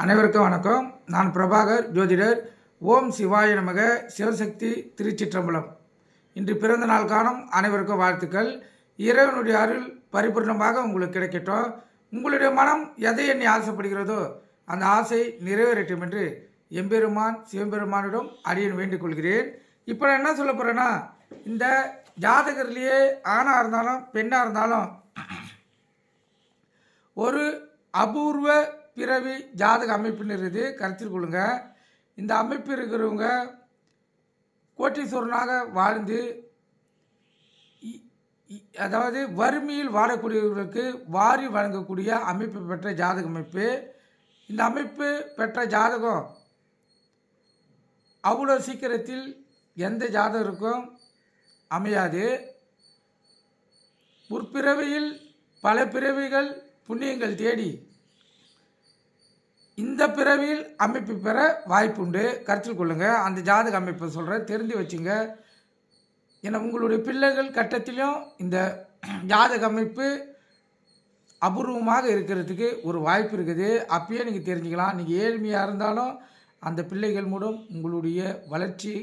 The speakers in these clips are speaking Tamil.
அனைவருக்கும் வணக்கம். நான் பிரபாகர் ஜோதிடர். ஓம் சிவாய நமக. சிவசக்தி திருச்சிற்றம்பலம். இன்று பிறந்த நாள் காணும் அனைவருக்கும் வாழ்த்துக்கள். இறைவனுடைய அருள் பரிபூர்ணமாக உங்களுக்கு கிடைக்கட்டும். உங்களுடைய மனம் எதை எண்ணி ஆசைப்படுகிறதோ அந்த ஆசை நிறைவேறட்டும் என்று எம்பெருமான் சிவபெருமானிடம் அடியேன் வேண்டிக் கொள்கிறேன். இப்போ நான் என்ன சொல்ல போகிறேன்னா, இந்த ஜாதகர்லேயே ஆணாக இருந்தாலும் பெண்ணாக இருந்தாலும் ஒரு அபூர்வ பிறவி ஜாதக அமைப்புன்னு இருக்குது, கருத்தில் கொள்ளுங்க. இந்த அமைப்பு இருக்கிறவங்க கோட்டீஸ்வரனாக வாழ்ந்து, அதாவது வறுமையில் வாழக்கூடியவர்களுக்கு வாரி வழங்கக்கூடிய அமைப்பு பெற்ற ஜாதக அமைப்பு. இந்த அமைப்பு பெற்ற ஜாதகம் அவ்வளோ சீக்கிரத்தில் எந்த ஜாதகருக்கும் அமையாது. முற்பிறவியில் பல பிறவிகள் புண்ணியங்கள் தேடி இந்த பிறவியில் அமைப்பு பெற வாய்ப்புண்டு, கருத்தில் கொள்ளுங்க. அந்த ஜாதக அமைப்பை சொல்கிறேன், தெரிஞ்சு வச்சுங்க. ஏன்னா உங்களுடைய பிள்ளைகள் கட்டத்திலும் இந்த ஜாதக அமைப்பு அபூர்வமாக இருக்கிறதுக்கு ஒரு வாய்ப்பு இருக்குது. அப்பயே நீங்கள் தெரிஞ்சுக்கலாம். நீங்கள் ஏழ்மையாக இருந்தாலும் அந்த பிள்ளைகள் மூலம் உங்களுடைய வளர்ச்சி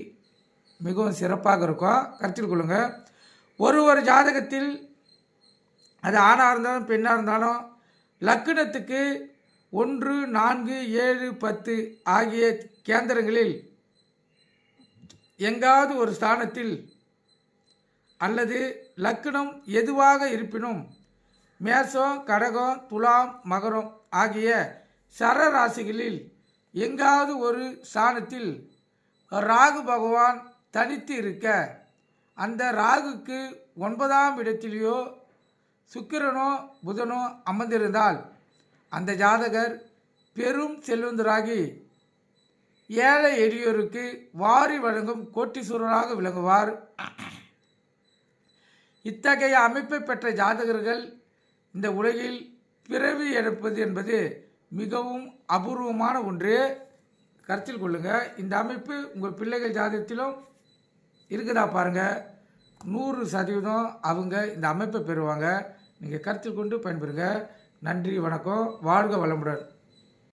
மிகவும் சிறப்பாக இருக்கும், கருத்தில் கொள்ளுங்க. ஒரு ஜாதகத்தில் அது ஆணாக இருந்தாலும் பெண்ணாக இருந்தாலும் லக்னத்துக்கு 1, 4, 7, 10 ஆகிய கேந்திரங்களில் எங்காவது ஒரு ஸ்தானத்தில் அல்லது லக்னம் எதுவாக இருப்பினும் மேசம், கடகம், துலாம், மகரம் ஆகிய சரராசிகளில் எங்காவது ஒரு ஸ்தானத்தில் ராகு பகவான் தனித்து இருக்க, அந்த ராகுக்கு 9ஆம் இடத்திலேயோ சுக்கிரனோ புதனோ அமர்ந்திருந்தால் அந்த ஜாதகர் பெரும் செல்வந்தராகி ஏழை எளியோருக்கு வாரி வழங்கும் கோட்டீஸ்வரராக விளங்குவார். இத்தகைய அமைப்பை பெற்ற ஜாதகர்கள் இந்த உலகில் பிறவி எடுப்பது என்பது மிகவும் அபூர்வமான ஒன்று, கருத்தில் கொள்ளுங்க. இந்த அமைப்பு உங்கள் பிள்ளைகள் ஜாதகத்திலும் இருக்குதா பாருங்கள். 100% அவங்க இந்த அமைப்பை பெறுவாங்க. நீங்கள் கருத்தில் கொண்டு பயன்பெறுங்க. நன்றி, வணக்கம். வாழ்க வளமுடன்.